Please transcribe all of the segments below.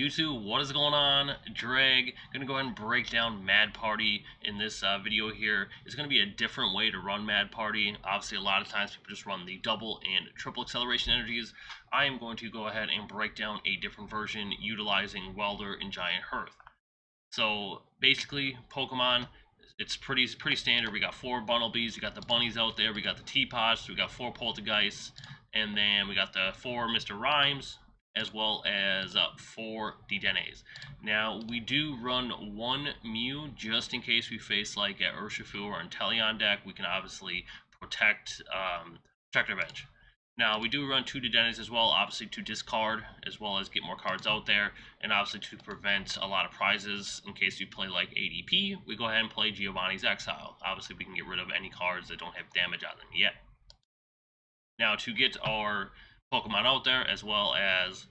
YouTube, what is going on? Drag. Gonna go ahead and break down Mad Party in this video here. It's gonna be a different way to run Mad Party. Obviously, a lot of times people just run the double and triple acceleration energies. I am going to go ahead and break down a different version utilizing Welder and Giant Hearth. So basically, Pokemon, it's pretty standard. We got 4 Bunnelbys, we got the bunnies out there, we got the teapots, we got 4 Polteageists, and then we got the 4 Mr. Rimes, as well as 4 Dedenne-GX. Now, we do run 1 Mew just in case we face like an Urshifu or Inteleon deck. We can obviously protect our bench. Now, we do run 2 Dedenne-GX as well, obviously to discard, as well as get more cards out there, and obviously to prevent a lot of prizes. In case we play like ADP, we go ahead and play Giovanni's Exile. Obviously, we can get rid of any cards that don't have damage on them yet. Now, to get our Pokemon out there, as well as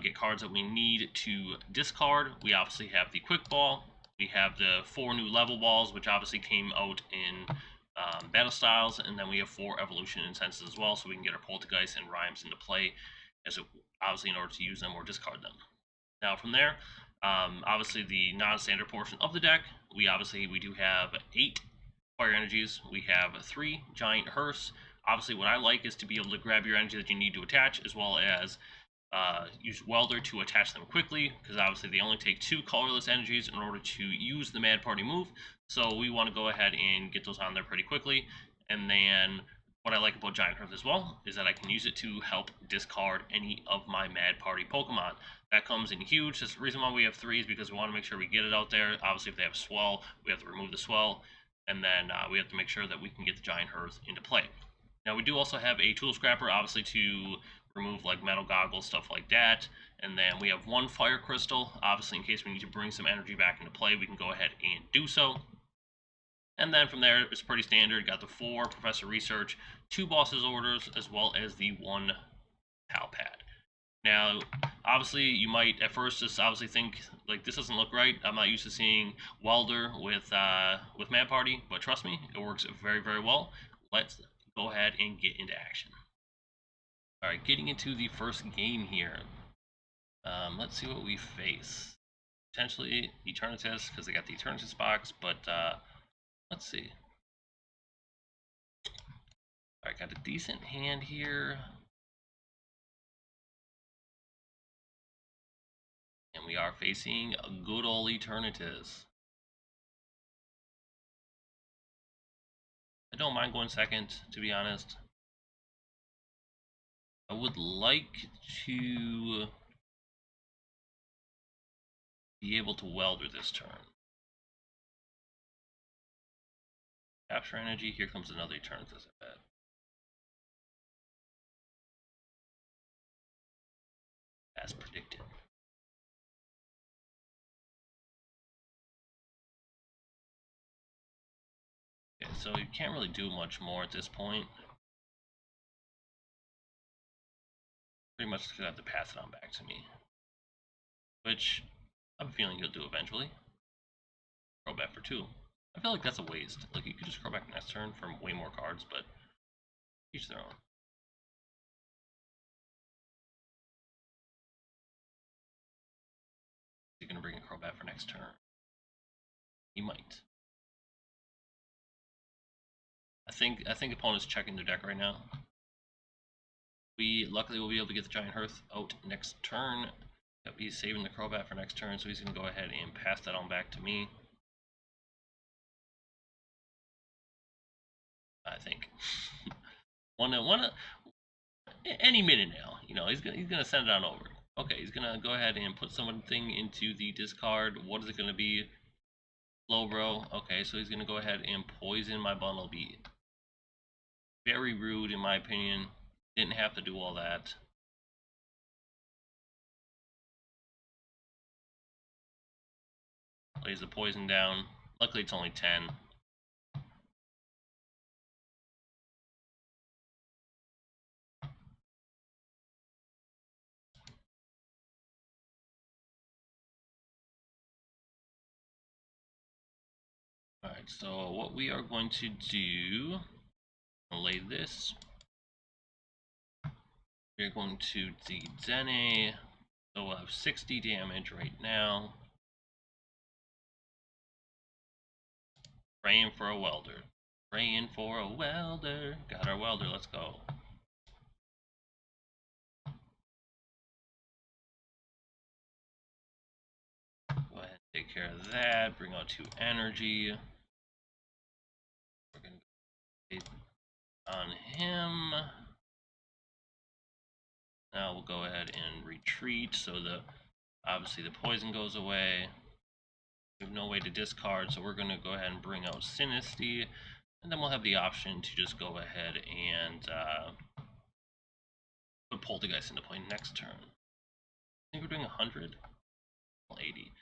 get cards that we need to discard, we obviously have the Quick Ball. We have the 4 new Level Balls, which obviously came out in Battle Styles, and then we have 4 Evolution Incenses as well, so we can get our Polteageist and Rimes into play, obviously in order to use them or discard them. Now from there, obviously the non-standard portion of the deck, we do have 8 Fire Energies. We have 3 Giant Hearths. Obviously, what I like is to be able to grab your energy that you need to attach, as well as use Welder to attach them quickly, because obviously they only take 2 colorless energies in order to use the Mad Party move. So we want to go ahead and get those on there pretty quickly. And then what I like about Giant Hearth as well is that I can use it to help discard any of my Mad Party Pokemon. That comes in huge. That's the reason why we have 3 is because we want to make sure we get it out there. Obviously, if they have Swell, we have to remove the Swell. And then we have to make sure that we can get the Giant Hearth into play. Now, we do also have a Tool Scrapper, obviously, to remove like metal goggles, stuff like that. And then we have 1 Fire Crystal, obviously, in case we need to bring some energy back into play, we can go ahead and do so. And then from there, it's pretty standard. Got the 4 Professor Research, 2 Boss's Orders, as well as the 1 Pal Pad. Now, obviously, you might at first just obviously think like this doesn't look right. I'm not used to seeing Welder with Mad Party, but trust me, it works very, very well. Let's go ahead and get into action. Alright, getting into the first game here. Let's see what we face. Potentially Eternatus, because they got the Eternatus box, but let's see. Alright, got a decent hand here. And we are facing a good old Eternatus. I don't mind going second, to be honest. I would like to be able to Welder this turn. Capture energy, here comes another Eternatus, I bet. As predicted. Okay, so you can't really do much more at this point. Pretty much just gonna have to pass it on back to me, which I have a feeling he'll do eventually. Crow back for 2. I feel like that's a waste. Like, you could just crow back next turn for way more cards, but each their own. He's gonna bring a crow back for next turn. He might. I think opponent's checking their deck right now. We luckily will be able to get the Giant Hearth out next turn. Yep, he's saving the Crobat for next turn, so he's going to go ahead and pass that on back to me. I think. Any minute now. You know, he's gonna send it on over. Okay, he's gonna go ahead and put something into the discard. What is it gonna be? Slowbro. Okay, so he's gonna go ahead and poison my Bunnelby. Very rude, in my opinion. Didn't have to do all that. Lays the poison down. Luckily, it's only 10. Alright, so what we are going to do, lay this. We're going to Dedenne So we'll have 60 damage right now. Praying for a welder. Praying for a welder. Got our welder, let's go. Go ahead and take care of that. Bring out 2 energy. We're going to go on him. Now we'll go ahead and retreat so obviously the poison goes away. We have no way to discard, so we're going to go ahead and bring out Sinistea, and then we'll have the option to just go ahead and put Polteageist into play next turn. I think we're doing 100? Well, 80.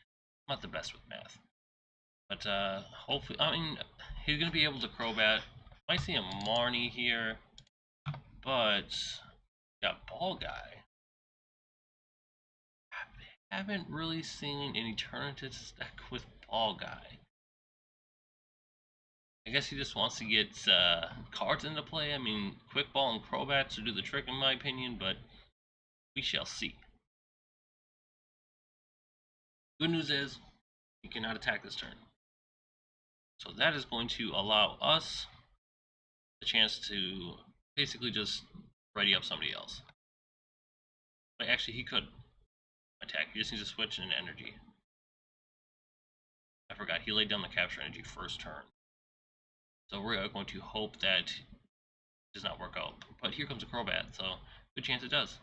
I'm not the best with math. But hopefully, I mean, he's going to be able to Crobat. Might see a Marnie here, but got Ball Guy. I haven't really seen an Eternatus stack with Ball Guy. I guess he just wants to get cards into play. I mean, Quick Ball and Crobats will do the trick in my opinion, but we shall see. Good news is, he cannot attack this turn. So that is going to allow us the chance to basically just ready up somebody else. But actually, he could attack. He just needs to switch in energy. I forgot, he laid down the capture energy first turn. So we're going to hope that it does not work out. But here comes a Crobat, so good chance it does.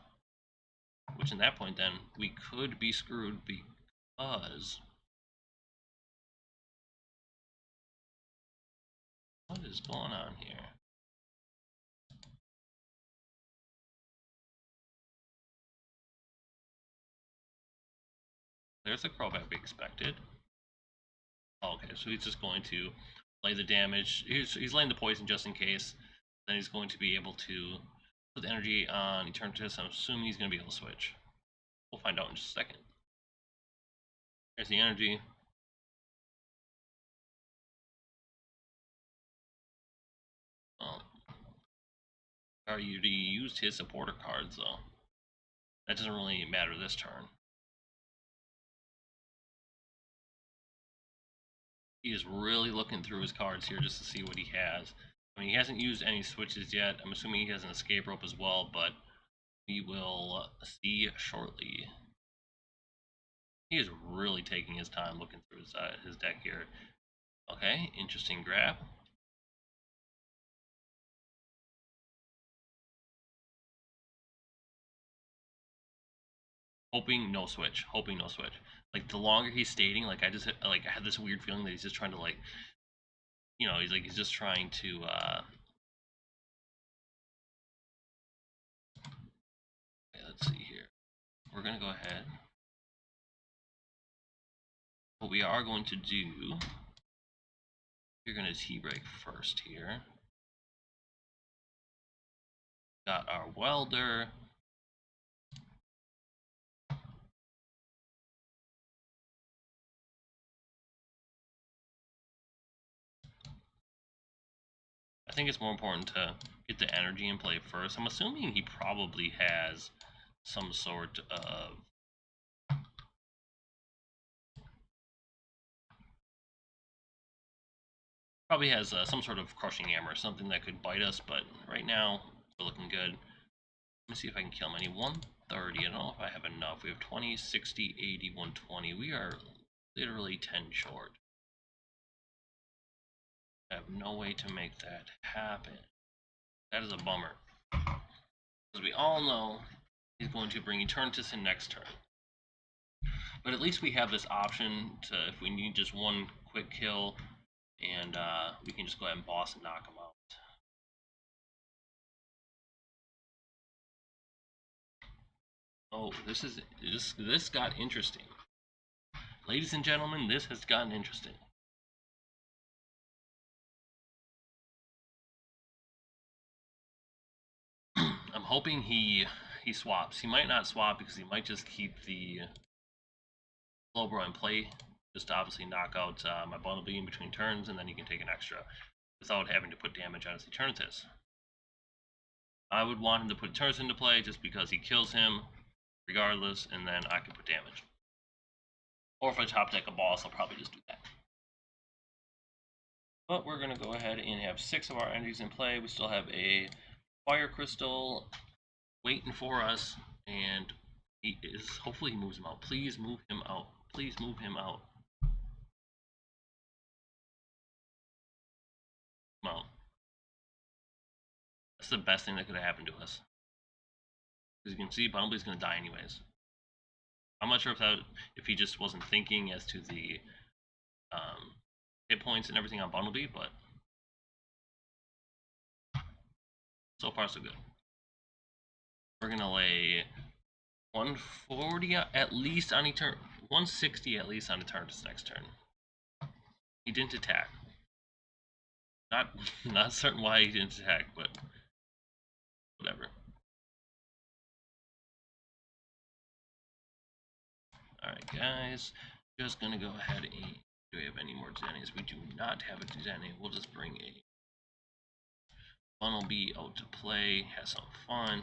Which in that point then, we could be screwed because... what is going on here? There's a Crobat we expected. Okay, so he's just going to lay the damage. He's laying the poison just in case. Then he's going to be able to put the energy on Eternatus. I'm assuming he's going to be able to switch. We'll find out in just a second. Here's the energy. Well, he used his supporter cards though. That doesn't really matter this turn. He is really looking through his cards here just to see what he has. I mean, he hasn't used any switches yet. I'm assuming he has an escape rope as well, but we will see shortly. He is really taking his time looking through his deck here. Okay, interesting grab. Hoping no switch. Hoping no switch. Like the longer he's stating, like I had this weird feeling that he's just trying to he's just trying to okay, let's see here. We're gonna go ahead. What we are going to do, you're gonna T-break first here. Got our welder. I think it's more important to get the energy in play first. I'm assuming he probably has some sort of some sort of crushing hammer, something that could bite us, but right now we're looking good. Let me see if I can kill him. I need 130. I don't know if I have enough. We have 20, 60, 80, 120. We are literally 10 short. I have no way to make that happen. That is a bummer. As we all know, he's going to bring Eternatus in next turn. But at least we have this option to, if we need just one quick kill, and we can just go ahead and boss and knock him out. Oh, this got interesting. Ladies and gentlemen, this has gotten interesting. I'm hoping he swaps. He might not swap because he might just keep the Slowbro in play, just to obviously knock out my Bunnelby in between turns, and then he can take an extra without having to put damage on his Eternatus. I would want him to put Eternatus into play just because he kills him regardless, and then I can put damage. Or if I top deck a boss, I'll probably just do that. But we're going to go ahead and have 6 of our energies in play. We still have a Fire Crystal waiting for us, and hopefully he moves him out. Please move him out. Please move him out. Come out. That's the best thing that could have happened to us. As you can see, Bunnelby's going to die anyways. I'm not sure if he just wasn't thinking as to the hit points and everything on Bunnelby, but so far so good. We're going to lay 140 at least on each turn, 160 at least on the turn this next turn. He didn't attack. Not certain why he didn't attack, but whatever. Alright guys, just gonna go ahead and do we have any more Dedennes? We do not have a Dedenne. We'll just bring a Bunnelby out to play, have some fun.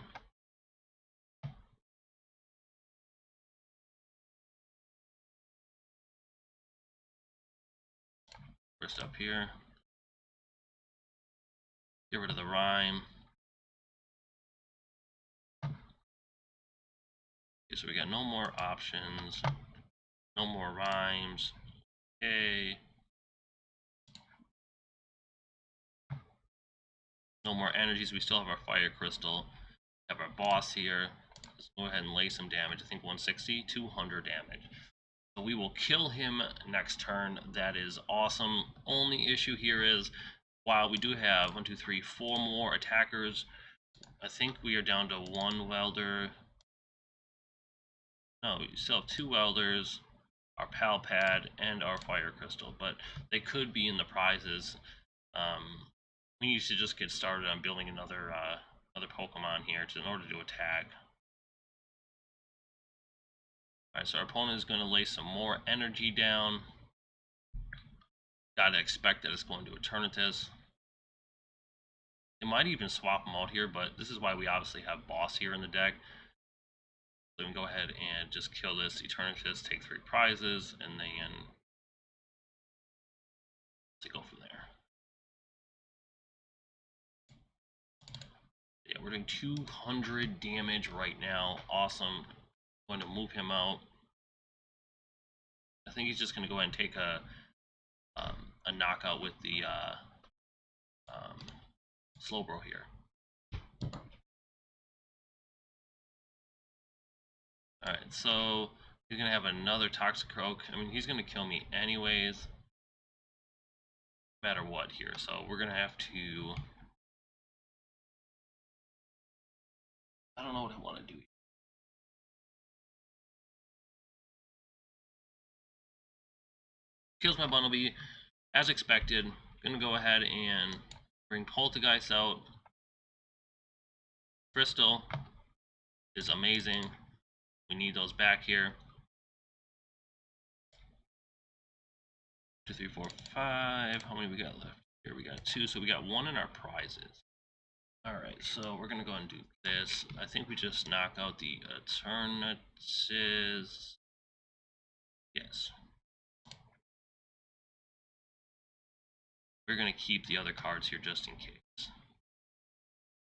First up here, get rid of the Rime. Okay, so we got no more options, no more Rimes. Okay. No more energies. We still have our Fire Crystal. Have our boss here. Let's go ahead and lay some damage. I think 160, 200 damage. So we will kill him next turn. That is awesome. Only issue here is, while we do have 1, 2, 3, 4 more attackers, I think we are down to 1 welder. No, we still have 2 welders, our Pal Pad, and our Fire Crystal, but they could be in the prizes. We need to just get started on building another Pokemon here in order to attack. Alright, so our opponent is going to lay some more energy down. Gotta expect that it's going to Eternatus. It might even swap them out here, but this is why we obviously have Boss here in the deck. So we can go ahead and just kill this Eternatus, take 3 prizes, and then to go from there. Yeah, we're doing 200 damage right now. Awesome. I'm going to move him out. I think he's just going to go ahead and take a knockout with the Slowbro here. Alright, so he's going to have another Toxicroak. I mean, he's going to kill me anyways, no matter what here. So we're going to have to... I don't know what I want to do. Kills my Bunnelby, as expected. Gonna go ahead and bring Polteageist out. Crystal is amazing. We need those back here. 2, 3, 4, 5. How many we got left? Here we got 2, so we got 1 in our prizes. Alright, so we're gonna go ahead and do this. I think we just knock out the Eternatus. Yes. We're going to keep the other cards here just in case.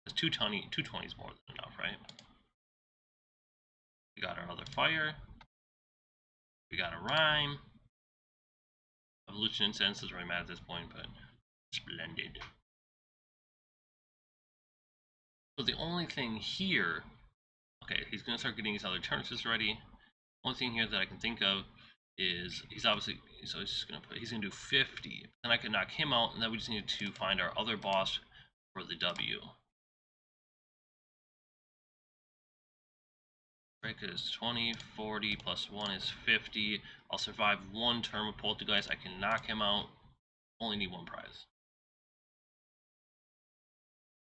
Because 220 is more than enough, right? We got our other Fire. We got a Rime. Evolution Incense doesn't really matter at this point, but splendid. So the only thing here... Okay, he's going to start getting his other Eternatus ready. Only thing here that I can think of is he's obviously, so he's just he's gonna do 50, and I can knock him out, and then we just need to find our other boss for the W. Right, because 20, 40 plus 1 is 50. I'll survive 1 turn with Polteageist. I can knock him out. Only need 1 prize.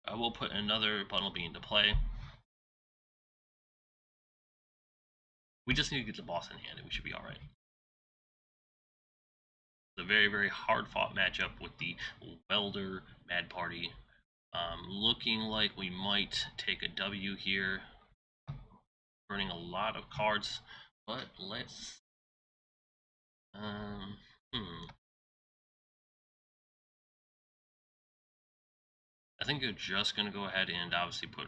I will put another Bunnelby into play. We just need to get the boss in hand, and we should be alright. A very, very hard-fought matchup with the Welder Mad Party. Looking like we might take a W here. burning a lot of cards, but let's I think they're just gonna go ahead and obviously put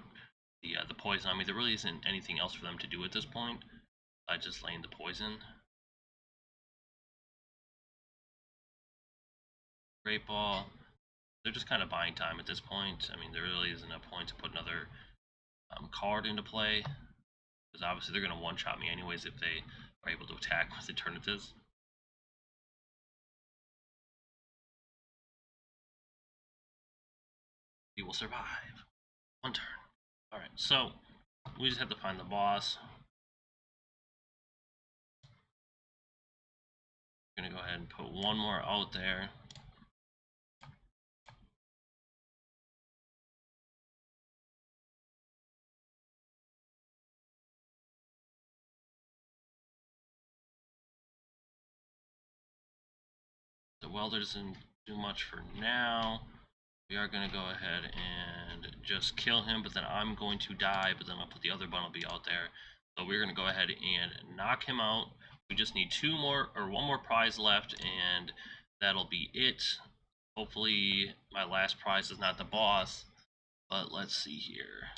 the poison on me. There really isn't anything else for them to do at this point. Just laying the poison. Great Ball. They're just kind of buying time at this point. I mean, there really isn't a point to put another card into play, because obviously they're going to one-shot me anyways if they are able to attack with Eternatus. We will survive. One turn. Alright, so we just have to find the boss. I'm going to go ahead and put one more out there. The Welder doesn't do much for now. We are going to go ahead and just kill him, but then I'm going to die, but then I'll put the other Bunnelby out there. So we're going to go ahead and knock him out. We just need one more prize left, and that'll be it. Hopefully my last prize is not the boss, but let's see here.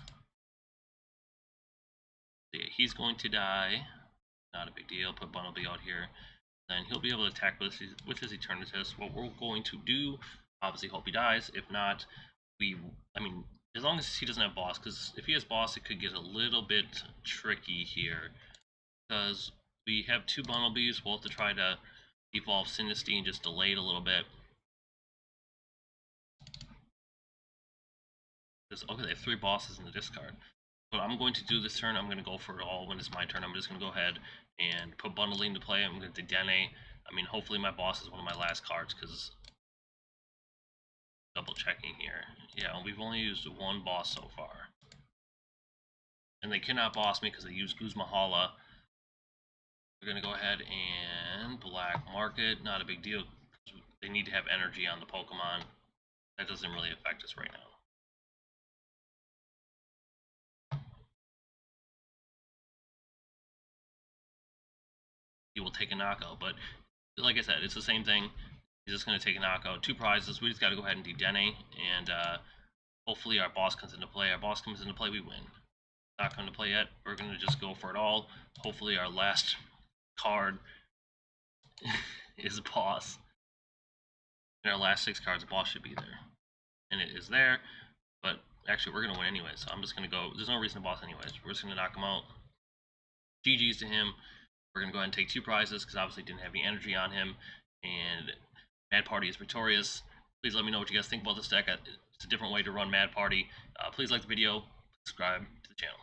Yeah, he's going to die. Not a big deal. Put Bunnelby out here. Then he'll be able to attack with his Eternatus. What we're going to do, obviously hope he dies. If not, I mean, as long as he doesn't have boss, because if he has boss, it could get a little bit tricky here. Because we have two Bunnelbys, we'll have to try to evolve Sinistea and just delay it a little bit. Okay, they have 3 bosses in the discard. What I'm going to do this turn, I'm going to go for it all when it's my turn. I'm just going to go ahead and put Bunnelby into play. I'm going to Dedenne. I mean, hopefully my boss is one of my last cards, because double checking here. Yeah, we've only used 1 boss so far. And they cannot boss me because they use Guzmahala. We're going to go ahead and black market. Not a big deal. They need to have energy on the Pokemon. That doesn't really affect us right now. He will take a knockout, but like I said, it's the same thing. He's just going to take a knockout. 2 prizes. We just got to go ahead and Dedenne, and hopefully our boss comes into play. Our boss comes into play, we win. Not coming to play yet. We're going to just go for it all. Hopefully our last card is boss. In our last 6 cards, the boss should be there. And it is there, but actually we're going to win anyway, so I'm just going to go. There's no reason to boss anyways. We're just going to knock him out. GG's to him. We're going to go ahead and take 2 prizes because obviously didn't have any energy on him. And Mad Party is victorious. Please let me know what you guys think about this deck. It's a different way to run Mad Party. Please like the video, subscribe to the channel.